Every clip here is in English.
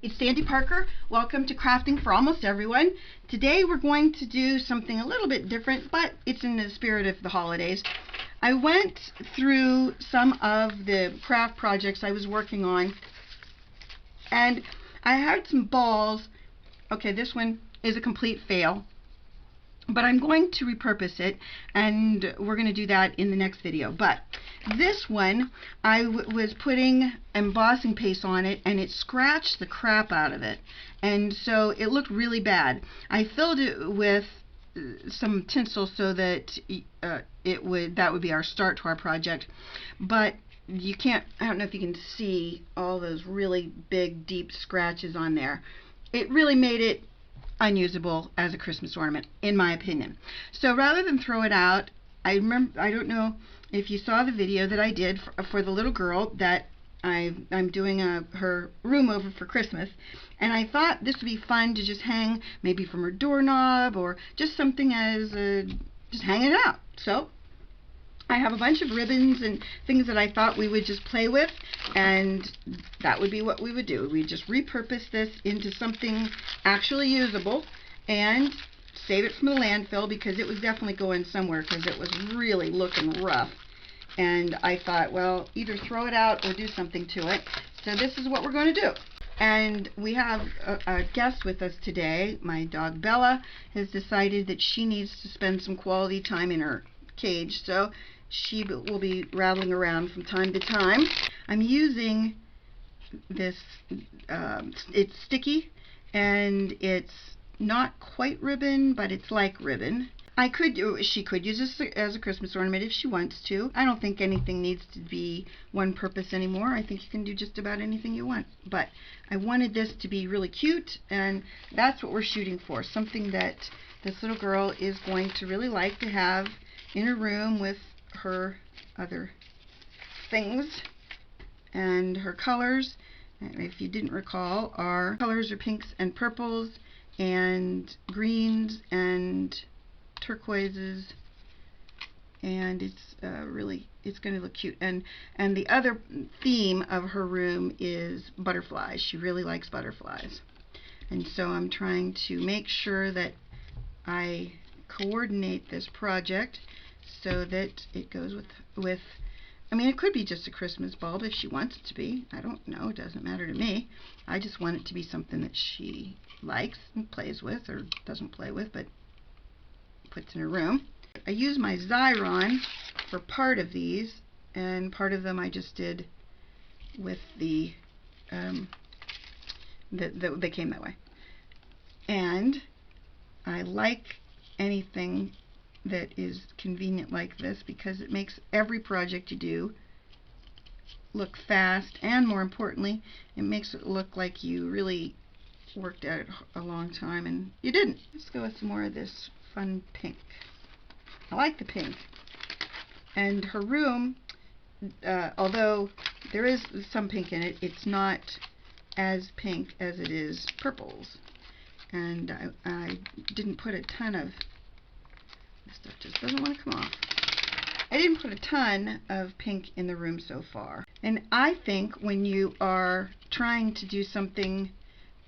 It's Sandy Parker. Welcome to Crafting for Almost Everyone. Today we're going to do something a little bit different, but it's in the spirit of the holidays. I went through some of the craft projects I was working on, and I had some balls. Okay, this one is a complete fail, but I'm going to repurpose it, and we're going to do that in the next video. But this one, I was putting embossing paste on it, and it scratched the crap out of it, and so it looked really bad. I filled it with some tinsel so that that would be our start to our project, but you can't, I don't know if you can see all those really big deep scratches on there. It really made it unusable as a Christmas ornament, in my opinion. So rather than throw it out, I don't know if you saw the video that I did for the little girl that I'm doing her room over for Christmas, and I thought this would be fun to just hang maybe from her doorknob or just something as just hanging out. So I have a bunch of ribbons and things that I thought we would just play with, and that would be what we would do. We'd just repurpose this into something actually usable and save it from the landfill, because it was definitely going somewhere because it was really looking rough. And I thought, well, either throw it out or do something to it. So this is what we're going to do. And we have a guest with us today. My dog Bella has decided that she needs to spend some quality time in her cage, so she will be rattling around from time to time. I'm using this, it's sticky, and it's not quite ribbon, but it's like ribbon. She could use this as a Christmas ornament if she wants to. I don't think anything needs to be one purpose anymore. I think you can do just about anything you want. But I wanted this to be really cute, and that's what we're shooting for. Something that this little girl is going to really like to have in her room with her other things. And her colors, if you didn't recall, our colors are pinks and purples and greens and turquoises, and it's going to look cute. And the other theme of her room is butterflies. She really likes butterflies, and so I'm trying to make sure that I coordinate this project so that it goes with I mean, it could be just a Christmas bulb if she wants it to be. I don't know, it doesn't matter to me. I just want it to be something that she likes and plays with, or doesn't play with, but puts in her room. I use my Xyron for part of these, and part of them I just did with the they came that way. And I like anything that is convenient like this, because it makes every project you do look fast, and more importantly, it makes it look like you really worked at it a long time and you didn't. Let's go with some more of this fun pink. I like the pink. And her room, although there is some pink in it, it's not as pink as it is purples. And I didn't put a ton of, this stuff just doesn't want to come off. I didn't put a ton of pink in the room so far. And I think when you are trying to do something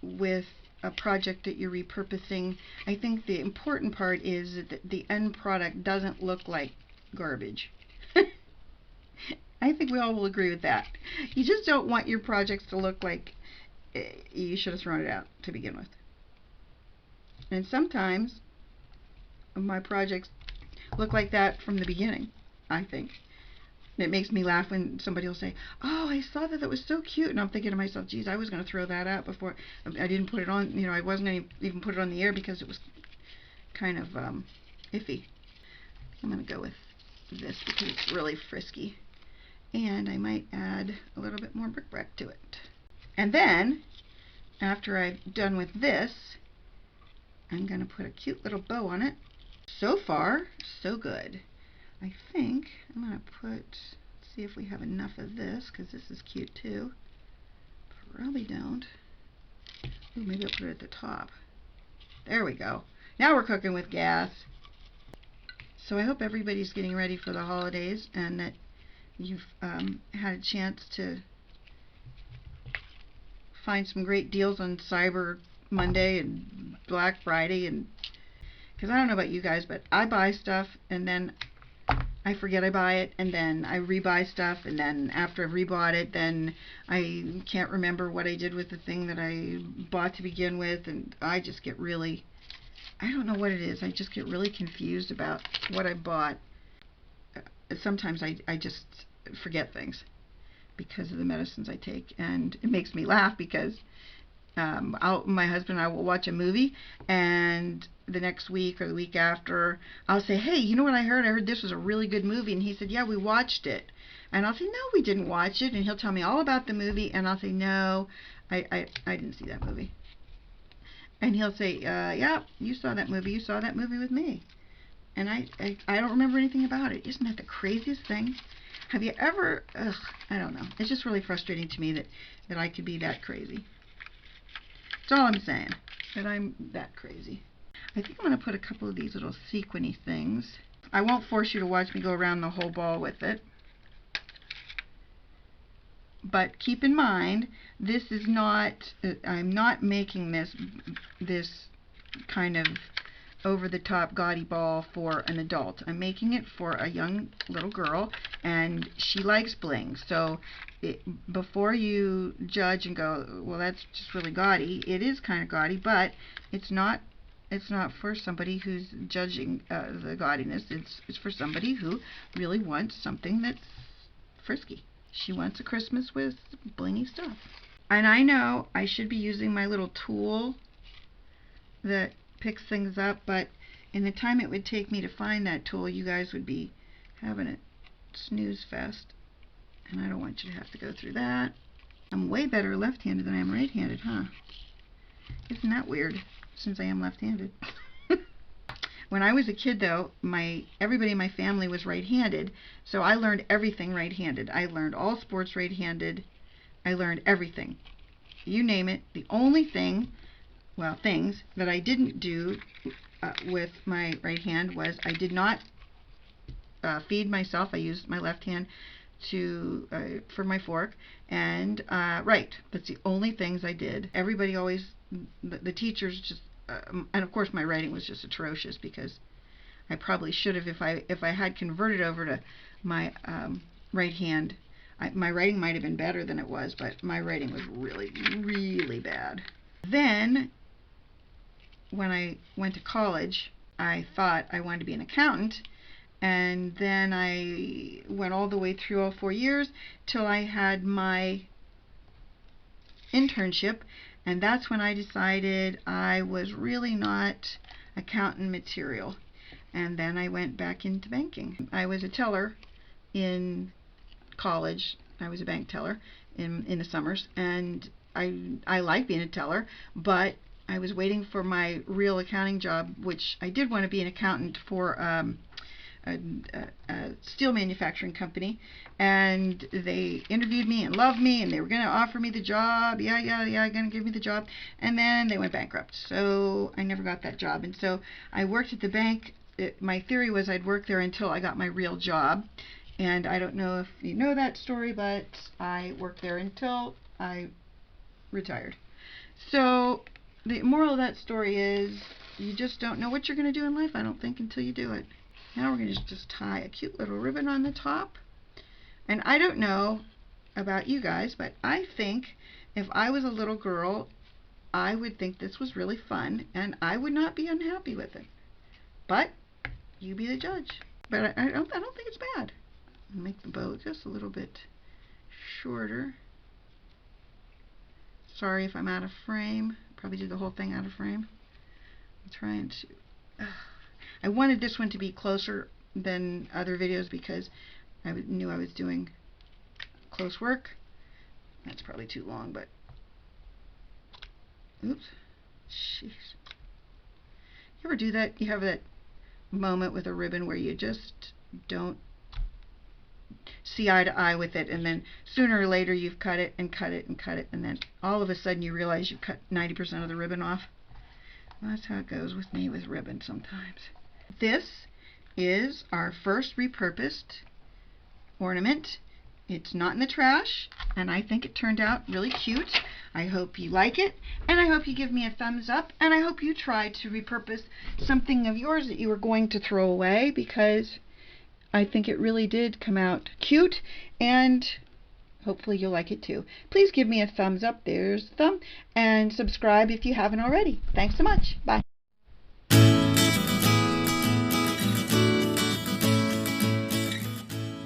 with a project that you're repurposing, I think the important part is that the end product doesn't look like garbage. I think we all will agree with that. You just don't want your projects to look like you should have thrown it out to begin with. And sometimes my projects look like that from the beginning, I think. And it makes me laugh when somebody will say, oh, I saw that was so cute, and I'm thinking to myself, geez, I was going to throw that out before I didn't put it on. You know, I wasn't going to even put it on the air because it was kind of iffy. I'm going to go with this because it's really frisky, and I might add a little bit more bric-a-brac to it. And then after I've done with this, I'm going to put a cute little bow on it. So far, so good. I think I'm going to put, see if we have enough of this, because this is cute too. Probably don't. Ooh, maybe I'll put it at the top. There we go. Now we're cooking with gas. So I hope everybody's getting ready for the holidays, and that you've had a chance to find some great deals on Cyber Monday and Black Friday, and because I don't know about you guys, but I buy stuff and then I forget I buy it, and then I rebuy stuff, and then after I've rebought it, then I can't remember what I did with the thing that I bought to begin with, and I just get really, I don't know what it is, I just get really confused about what I bought. Sometimes I just forget things because of the medicines I take, and it makes me laugh because my husband and I will watch a movie, and the next week or the week after, I'll say, hey, you know what I heard? I heard this was a really good movie. And he said, yeah, we watched it. And I'll say, no, we didn't watch it. And he'll tell me all about the movie, and I'll say, no, I didn't see that movie. And he'll say, yeah, you saw that movie. You saw that movie with me. And I don't remember anything about it. Isn't that the craziest thing? Have you ever, I don't know. It's just really frustrating to me that I could be that crazy. That's all I'm saying, that I'm that crazy. I think I'm going to put a couple of these little sequiny things. I won't force you to watch me go around the whole ball with it. But keep in mind, this is not, I'm not making this kind of over-the-top gaudy ball for an adult. I'm making it for a young little girl, and she likes bling. So before you judge and go, well, that's just really gaudy, it is kind of gaudy, but it's not for somebody who's judging the gaudiness. It's for somebody who really wants something that's frisky. She wants a Christmas with blingy stuff. And I know I should be using my little tool that picks things up, but in the time it would take me to find that tool, you guys would be having a snooze fest. And I don't want you to have to go through that. I'm way better left-handed than I am right-handed, huh? Isn't that weird? Since I am left-handed. When I was a kid, though, everybody in my family was right-handed, so I learned everything right-handed. I learned all sports right-handed. I learned everything. You name it. The only thing, well, things that I didn't do with my right hand was I did not feed myself. I used my left hand for my fork, and right. That's the only things I did. Everybody always, the teachers just, and of course my writing was just atrocious because I probably should have, if I had converted over to my right hand, my writing might have been better than it was, but my writing was really, really bad. Then when I went to college, I thought I wanted to be an accountant, and then I went all the way through all 4 years till I had my internship, and that's when I decided I was really not accountant material. And then I went back into banking. I was a teller in college. I was a bank teller in the summers, and I like being a teller, but I was waiting for my real accounting job, which I did want to be an accountant for a steel manufacturing company, and they interviewed me and loved me, and they were going to offer me the job. Yeah, going to give me the job. And then they went bankrupt, so I never got that job. And so I worked at the bank. My theory was I'd work there until I got my real job, and I don't know if you know that story, but I worked there until I retired. So the moral of that story is you just don't know what you're going to do in life, I don't think, until you do it. Now we're going to just tie a cute little ribbon on the top. And I don't know about you guys, but I think if I was a little girl, I would think this was really fun, and I would not be unhappy with it. But you be the judge. But I don't think it's bad. I'll make the bow just a little bit shorter. Sorry if I'm out of frame. Probably did the whole thing out of frame. I'm trying to... I wanted this one to be closer than other videos because I knew I was doing close work. That's probably too long, but... Oops. Jeez. You ever do that? You have that moment with a ribbon where you just don't see eye to eye with it, and then sooner or later you've cut it and cut it and cut it, and then all of a sudden you realize you've cut 90% of the ribbon off. Well, that's how it goes with me with ribbon sometimes. This is our first repurposed ornament. It's not in the trash, and I think it turned out really cute. I hope you like it, and I hope you give me a thumbs up, and I hope you try to repurpose something of yours that you were going to throw away, because I think it really did come out cute, and hopefully you'll like it too. Please give me a thumbs up, there's the thumb, and subscribe if you haven't already. Thanks so much. Bye.